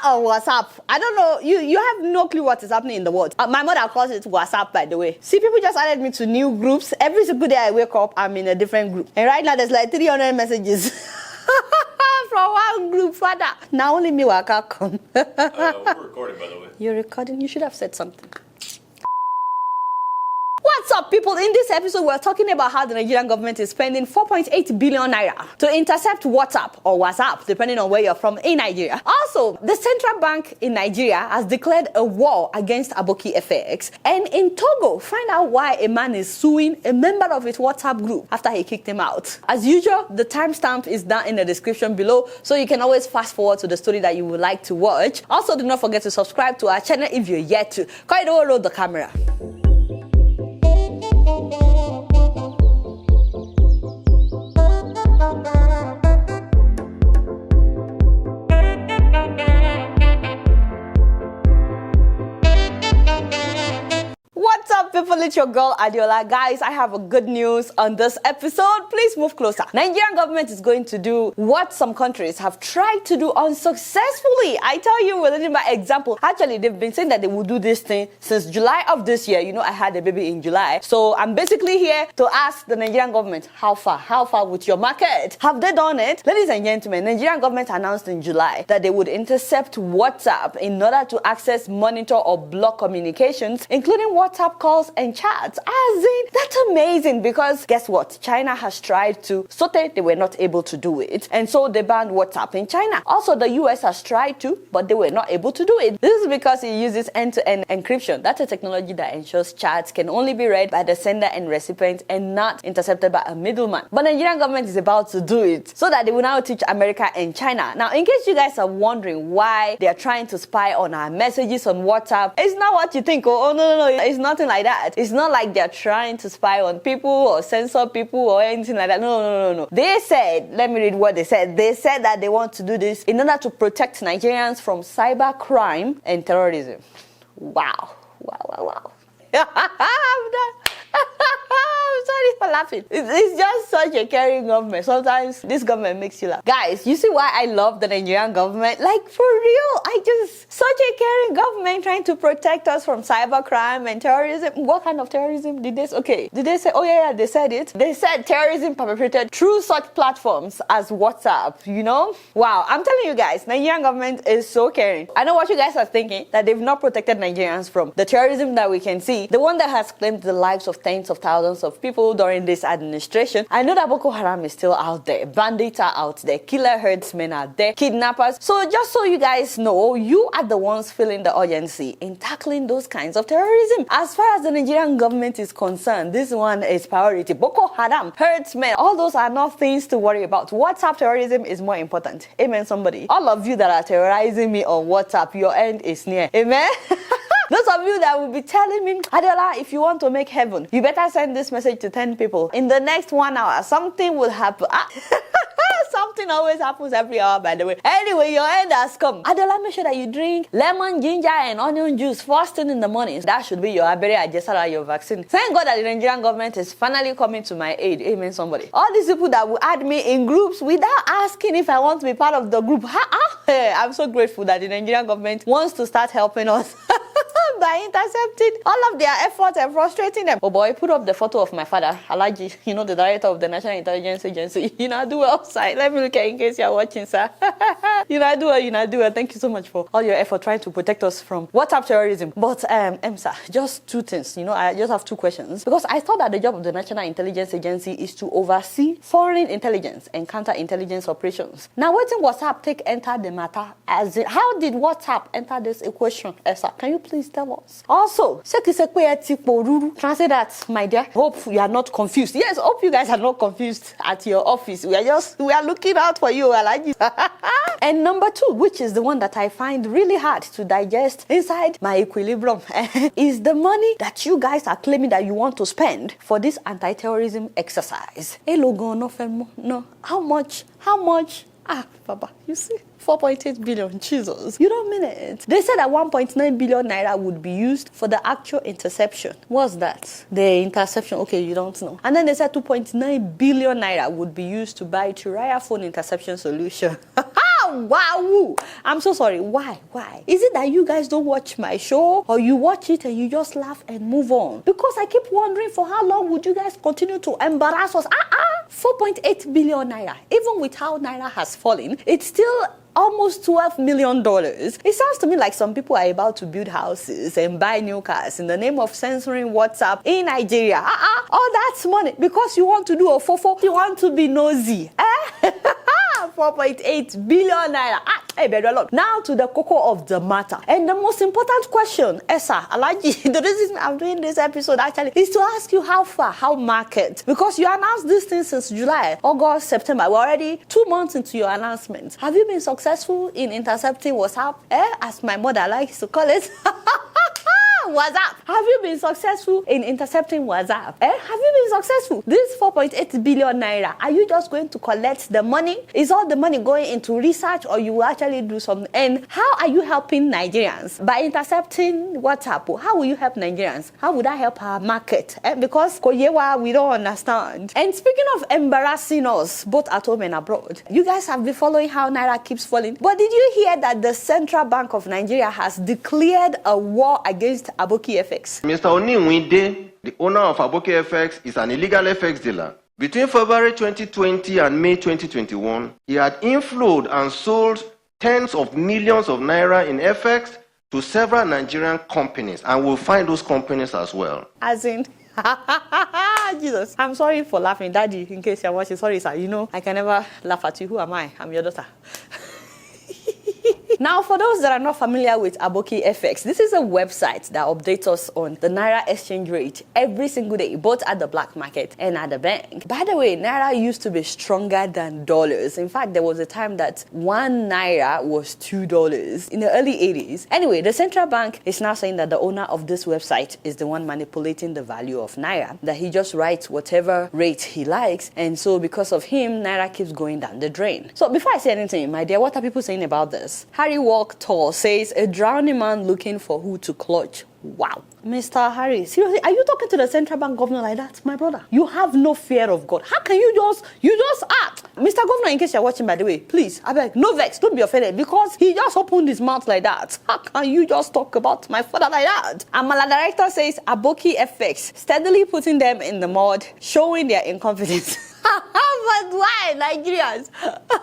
or WhatsApp? I don't know. You have no clue what is happening in the world. My mother calls it WhatsApp, by the way. See, people just added me to new groups. Every single day I wake up, I'm in a different group. And right now there's like 300 messages. From one group, father. Now only me will come. We're recording, by the way. You're recording? You should have said something. What's up, people? In this episode, we're talking about how the Nigerian government is spending 4.8 billion naira to intercept WhatsApp or WhatsApp, depending on where you're from in Nigeria. Also, the central bank in Nigeria has declared a war against AbokiFX. And in Togo, find out why a man is suing a member of his WhatsApp group after he kicked him out. As usual, the timestamp is down in the description below, so you can always fast forward to the story that you would like to watch. Also, do not forget to subscribe to our channel if you're yet to. Kaido, roll the camera. What's up, people? It's your girl Adeola. Guys, I have a good news on this episode. Please move closer. Nigerian government is going to do what some countries have tried to do unsuccessfully. I tell you, we're leading by example. Actually, they've been saying that they will do this thing since July of this year. You know, I had a baby in July. So I'm basically here to ask the Nigerian government, how far with your market? Have they done it? Ladies and gentlemen, Nigerian government announced in July that they would intercept WhatsApp in order to access, monitor, or block communications, including WhatsApp calls and chats. As in, that's amazing, because guess what? China has tried to saute, they were not able to do it, and so they banned WhatsApp in China. Also, the US has tried to, but they were not able to do it. This is because it uses end-to-end encryption. That's a technology that ensures chats can only be read by the sender and recipient and not intercepted by a middleman. But the Nigerian government is about to do it so that they will now teach America and China. Now, in case you guys are wondering why they are trying to spy on our messages on WhatsApp, it's not what you think. Oh, no, it's nothing like that. It's not like they're trying to spy on people or censor people or anything like that. No. They said, let me read what they said. They said that they want to do this in order to protect Nigerians from cyber crime and terrorism. Wow. I'm done. I'm sorry for laughing. It's just such a caring government. Sometimes this government makes you laugh. Guys, you see why I love the Nigerian government? Like, for real, such a caring government trying to protect us from cybercrime and terrorism. What kind of terrorism did they say? Okay, did they say, oh yeah, they said it. They said terrorism perpetrated through such platforms as WhatsApp, you know? Wow, I'm telling you guys, Nigerian government is so caring. I know what you guys are thinking, that they've not protected Nigerians from the terrorism that we can see. The one that has claimed the lives of tens of thousands of people during this administration. I know that Boko Haram is still out there. Bandits are out there. Killer herdsmen are there. Kidnappers. So just so you guys know, you are the ones feeling the urgency in tackling those kinds of terrorism. As far as the Nigerian government is concerned, this one is priority. Boko Haram, herdsmen, all those are not things to worry about. WhatsApp terrorism is more important. Amen, somebody. All of you that are terrorizing me on WhatsApp, your end is near. Amen. Those of you that will be telling me, Adeola, if you want to make heaven, you better send this message to 10 people. In the next 1 hour, something will happen. Something always happens every hour, by the way. Anyway, your end has come. Adeola, make sure that you drink lemon, ginger, and onion juice first thing in the morning. That should be your abere ajesara, your vaccine. Thank God that the Nigerian government is finally coming to my aid. Amen, somebody. All these people that will add me in groups without asking if I want to be part of the group. I'm so grateful that the Nigerian government wants to start helping us. By intercepting all of their efforts and frustrating them. Oh boy, put up the photo of my father, Alaji, you know, the director of the National Intelligence Agency. You know, do outside. Let me look at in case you're watching, sir. You know, do it. Thank you so much for all your effort trying to protect us from WhatsApp terrorism. But, sir, just two things. You know, I just have two questions. Because I thought that the job of the National Intelligence Agency is to oversee foreign intelligence and counterintelligence operations. Now, what did WhatsApp take enter the matter? How did WhatsApp enter this equation, sir? Can you please tell us? Also, translate that, my dear. Hope you are not confused. Yes, hope you guys are not confused at your office. We are looking out for you. I like you. And number two, which is the one that I find really hard to digest inside my equilibrium, is the money that you guys are claiming that you want to spend for this anti-terrorism exercise. No. How much? Baba, you see? 4.8 billion, Jesus. You don't mean it. They said that 1.9 billion naira would be used for the actual interception. What's that? The interception, okay, you don't know. And then they said 2.9 billion naira would be used to buy Chiraya phone interception solution. Wow. I'm so sorry. Why? Is it that you guys don't watch my show, or you watch it and you just laugh and move on? Because I keep wondering, for how long would you guys continue to embarrass us? 4.8 billion naira. Even with how naira has fallen, it's still almost $12 million. It sounds to me like some people are about to build houses and buy new cars in the name of censoring WhatsApp in Nigeria. All that's money because you want to do a fofo, you want to be nosy. 4.8 billion naira. Hey, better Lord. Now to the cocoa of the matter. And the most important question, Esa, Alaji, the reason I'm doing this episode actually is to ask you how market. Because you announced this thing since July, August, September. We're already 2 months into your announcement. Have you been successful in intercepting WhatsApp? As my mother likes to call it. WhatsApp. Have you been successful in intercepting WhatsApp? Have you been successful? This 4.8 billion naira, are you just going to collect the money? Is all the money going into research, or you will actually do something? And how are you helping Nigerians? By intercepting WhatsApp, how will you help Nigerians? How would that help our market? Because Koyewa, we don't understand. And speaking of embarrassing us, both at home and abroad, you guys have been following how naira keeps falling. But did you hear that the Central Bank of Nigeria has declared a war against AbokiFX? Mr. Oniwinde, the owner of AbokiFX, is an illegal FX dealer. Between February 2020 and May 2021, he had inflowed and sold tens of millions of naira in FX to several Nigerian companies, and we'll find those companies as well. As in, Jesus. I'm sorry for laughing, Daddy, in case you're watching. Sorry, sir. You know, I can never laugh at you. Who am I? I'm your daughter. Now, for those that are not familiar with AbokiFX, this is a website that updates us on the naira exchange rate every single day, both at the black market and at the bank. By the way, naira used to be stronger than dollars. In fact, there was a time that 1 naira was $2 in the early 80s. Anyway, the central bank is now saying that the owner of this website is the one manipulating the value of naira, that he just writes whatever rate he likes, and so because of him, naira keeps going down the drain. So before I say anything, my dear, what are people saying about this? Harry Walk Tall says, a drowning man looking for who to clutch. Wow. Mr. Harry, seriously, are you talking to the central bank governor like that, my brother? You have no fear of God. How can you just act? Mr. Governor, in case you're watching, by the way, please, I beg, no vex, don't be offended, because he just opened his mouth like that. How can you just talk about my father like that? Amala Director says, AbokiFX, steadily putting them in the mud, showing their incompetence. But why, Nigerians?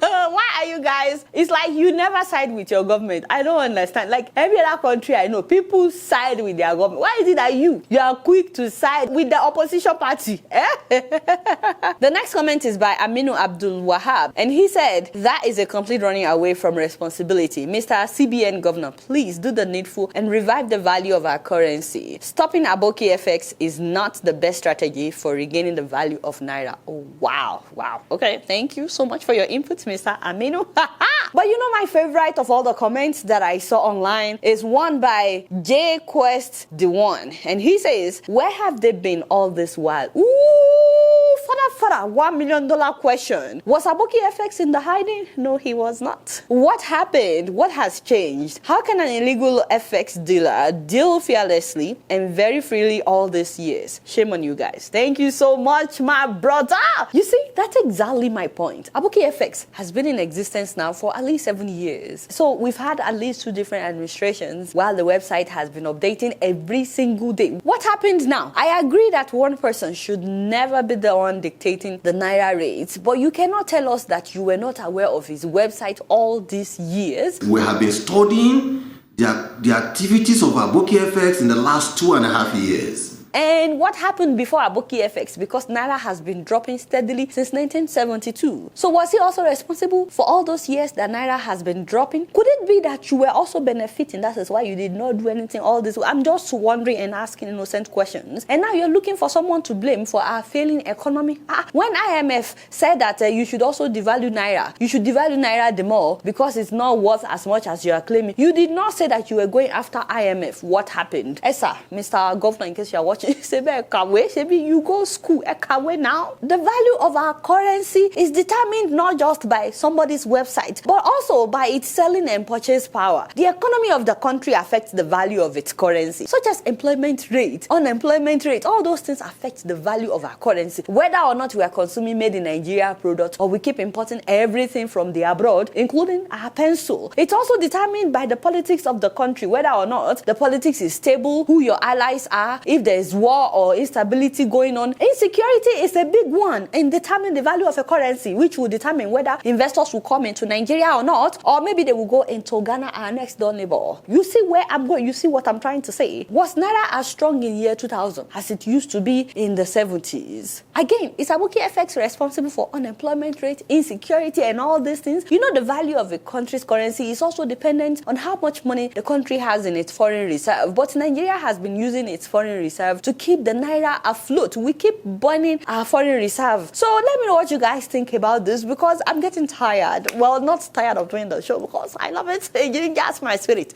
Why are you guys? It's like you never side with your government. I don't understand. Like every other country I know, people side with their government. Why is it that you are quick to side with the opposition party? The next comment is by Aminu Abdul Wahab, and he said, that is a complete running away from responsibility. Mr. CBN Governor, please do the needful and revive the value of our currency. Stopping AbokiFX is not the best strategy for regaining the value of naira. Oh, wow. Okay, thank you so much for your input, Mr. Aminu. But you know, my favorite of all the comments that I saw online is one by J Quest the One, and he says, where have they been all this while? Ooh, father, $1 million question. Was AbokiFX in the hiding? No, he was not. What happened? What has changed? How can an illegal FX dealer deal fearlessly and very freely all these years? Shame on you guys. Thank you so much, my brother. You see, that's exactly my point. AbokiFX has been in existence now for at least 7 years. So we've had at least 2 different administrations while the website has been updating every single day. What happened now? I agree that one person should never be the one dictating the naira rates, but you cannot tell us that you were not aware of his website all these years. We have been studying the activities of AbokiFX in the last 2.5 years. And what happened before AbokiFX? Because naira has been dropping steadily since 1972. So was he also responsible for all those years that naira has been dropping? Could it be that you were also benefiting? That is why you did not do anything all this? I'm just wondering and asking innocent questions. And now you're looking for someone to blame for our failing economy. When IMF said that you should also devalue naira, you should devalue naira the more because it's not worth as much as you are claiming. You did not say that you were going after IMF. What happened? Esa, Mr. Governor, in case you are watching, You go school, now. The value of our currency is determined not just by somebody's website, but also by its selling and purchase power. The economy of the country affects the value of its currency, such as employment rate, unemployment rate. All those things affect the value of our currency. Whether or not we are consuming made in Nigeria products or we keep importing everything from the abroad, including our pencil. It's also determined by the politics of the country, whether or not the politics is stable, who your allies are, if there is war or instability going on. Insecurity is a big one in determining the value of a currency, which will determine whether investors will come into Nigeria or not, or maybe they will go into Ghana, our next door neighbor. You see where I'm going? You see what I'm trying to say? Was Naira as strong in year 2000 as it used to be in the 70s? Again, is AbokiFX responsible for unemployment rate, insecurity, and all these things? You know, the value of a country's currency is also dependent on how much money the country has in its foreign reserve. But Nigeria has been using its foreign reserve to keep the Naira afloat. We keep burning our foreign reserve. So let me know what you guys think about this, because I'm getting tired. Well, not tired of doing the show because I love it. It didn't gas my spirit.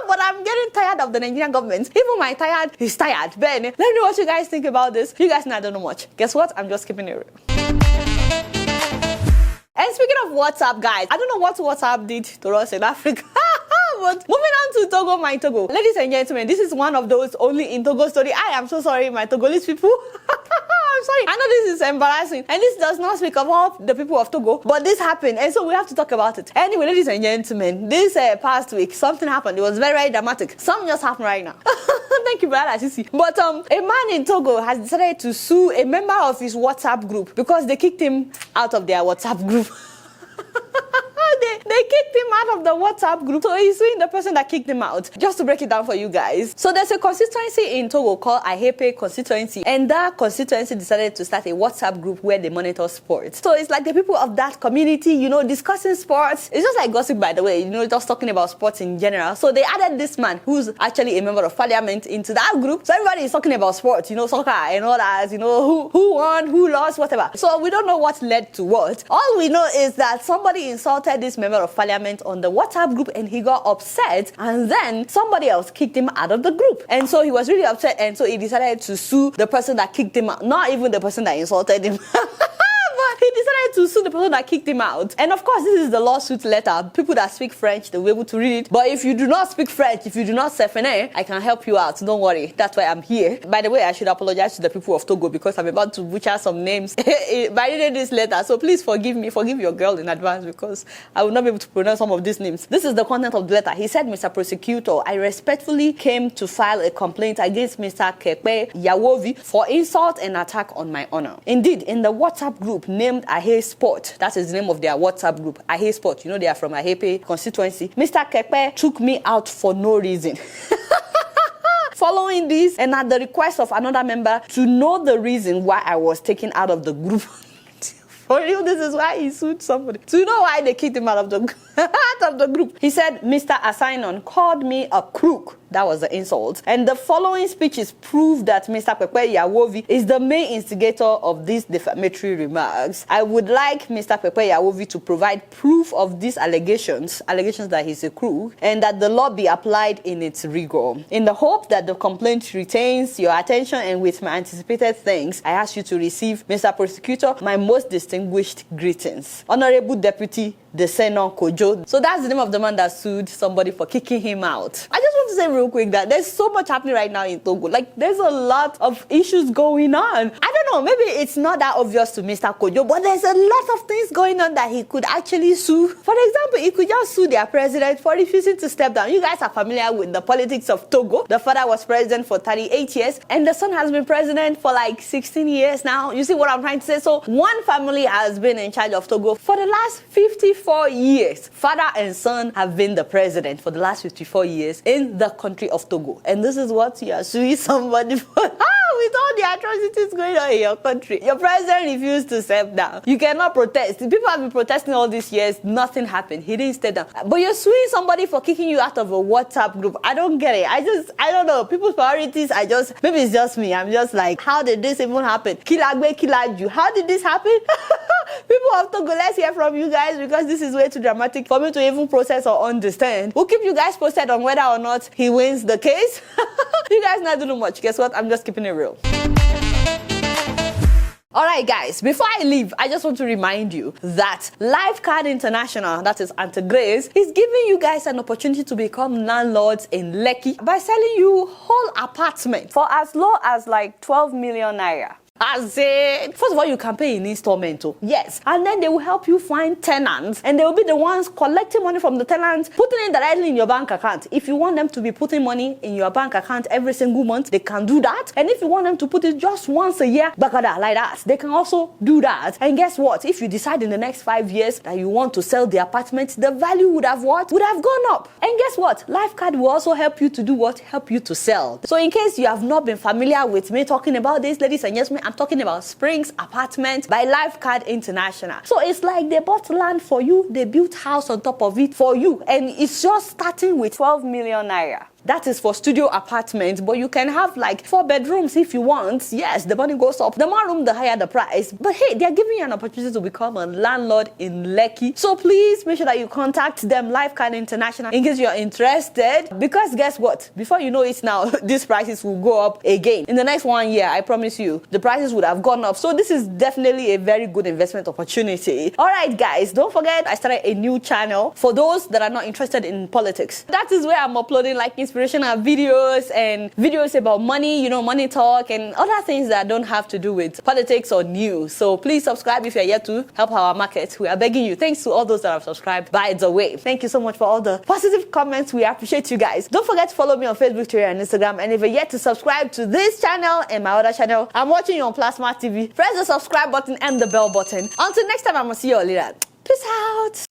But I'm getting tired of the Nigerian government. Even my tired is tired. Ben, let me know what you guys think about this. You guys know I don't know much. Guess what? I'm just keeping it real. And speaking of WhatsApp, guys, I don't know what WhatsApp did to us in Africa. But moving on to Togo, my Togo. Ladies and gentlemen, this is one of those only in Togo story. I am so sorry, my Togolese people. I'm sorry. I know this is embarrassing. And this does not speak about the people of Togo. But this happened. And so we have to talk about it. Anyway, ladies and gentlemen, this past week, something happened. It was very, very dramatic. Something just happened right now. Thank you, brother Sisi. But a man in Togo has decided to sue a member of his WhatsApp group because they kicked him out of their WhatsApp group. They kicked him out of the WhatsApp group. So he's suing the person that kicked him out. Just to break it down for you guys. So there's a constituency in Togo called Ahepe constituency. And that constituency decided to start a WhatsApp group where they monitor sports. So it's like the people of that community, you know, discussing sports. It's just like gossip, by the way, you know, just talking about sports in general. So they added this man who's actually a member of parliament into that group. So everybody is talking about sports, you know, soccer and all that, you know, who won, who lost, whatever. So we don't know what led to what. All we know is that somebody insulted this member of parliament on the WhatsApp group and he got upset, and then somebody else kicked him out of the group. And so he was really upset, and so he decided to sue the person that kicked him out, not even the person that insulted him. He decided to sue the person that kicked him out. And of course, this is the lawsuit letter. People that speak French, they'll be able to read it. But if you do not speak French, if you do not sefene, I can help you out. Don't worry. That's why I'm here. By the way, I should apologize to the people of Togo because I'm about to butcher some names by reading this letter. So please forgive me. Forgive your girl in advance because I will not be able to pronounce some of these names. This is the content of the letter. He said, Mr. Prosecutor, I respectfully came to file a complaint against Mr. Kepe Yawovi for insult and attack on my honor. Indeed, in the WhatsApp group named Ahe Sport, that is the name of their WhatsApp group, Ahe Sport, you know they are from Ahepe constituency, Mr. Kepe took me out for no reason. Following this, and at the request of another member to know the reason why I was taken out of the group. For real, this is why he sued somebody. To know why they kicked him out of the group. He said, Mr. Asainon called me a crook. That was the insult. And the following speeches prove that Mr. Pepe Yawovi is the main instigator of these defamatory remarks. I would like Mr. Pepe Yawovi to provide proof of these allegations that he's a crook, and that the law be applied in its rigor. In the hope that the complaint retains your attention and with my anticipated thanks, I ask you to receive, Mr. Prosecutor, my most distinguished greetings. Honorable Deputy Deseno Kojo. So that's the name of the man that sued somebody for kicking him out. I just want to say real quick that there's so much happening right now in Togo. Like, there's a lot of issues going on. I don't know, maybe it's not that obvious to Mr. Kojo, but there's a lot of things going on that he could actually sue. For example, he could just sue their president for refusing to step down. You guys are familiar with the politics of Togo. The father was president for 38 years, and the son has been president for like 16 years now. You see what I'm trying to say? So one family has been in charge of Togo for the last 54 years. Father and son have been the president for the last 54 years in the country of Togo. And this is what you are suing somebody for. With all the atrocities going on in your country, your president refused to step down. You cannot protest. People have been protesting all these years. Nothing happened. He didn't step down. But you're suing somebody for kicking you out of a WhatsApp group. I don't get it. I don't know. People's priorities, maybe it's just me. I'm just like, how did this even happen? Kilagbe, Kilaju. How did this happen? People of Togo, let's hear from you guys because this is way too dramatic for me to even process or understand. We'll keep you guys posted on whether or not he wins the case. You guys not doing much. Guess what? I'm just keeping it real. Alright guys, before I leave, I just want to remind you that Lifecard International, that is Auntie Grace, is giving you guys an opportunity to become landlords in Lekki by selling you whole apartment for as low as like 12 million naira. As in, first of all, you can pay in installment too. Yes. And then they will help you find tenants and they will be the ones collecting money from the tenants, putting it directly in your bank account. If you want them to be putting money in your bank account every single month, they can do that. And if you want them to put it just once a year, bagada, like that, they can also do that. And guess what? If you decide in the next 5 years that you want to sell the apartment, the value would have what? Would have gone up. And guess what? Lifecard will also help you to do what? Help you to sell. So in case you have not been familiar with me talking about this, ladies and gentlemen, I'm talking about Springs Apartment by Lifecard International. So it's like they bought land for you, they built house on top of it for you, and it's just starting with 12 million naira. That is for studio apartments, but you can have like 4 bedrooms if you want. Yes, the money goes up. The more room, the higher the price. But hey, they're giving you an opportunity to become a landlord in Lekki. So please make sure that you contact them, Lifecard International, in case you're interested. Because guess what? Before you know it now, these prices will go up again. In the next 1 year, I promise you, the prices would have gone up. So this is definitely a very good investment opportunity. All right, guys, don't forget, I started a new channel for those that are not interested in politics. That is where I'm uploading like inspirational videos and videos about money, money talk and other things that don't have to do with politics or news. So please subscribe if you're yet to help our market. We are begging you. Thanks to all those that have subscribed, by the way. Thank you so much for all the positive comments. We appreciate you guys. Don't forget to follow me on Facebook, Twitter, and Instagram. And if you're yet to subscribe to this channel and my other channel, I'm watching you on Plasma TV. Press the subscribe button and the bell button. Until next time, I'm gonna see you all later. Peace out.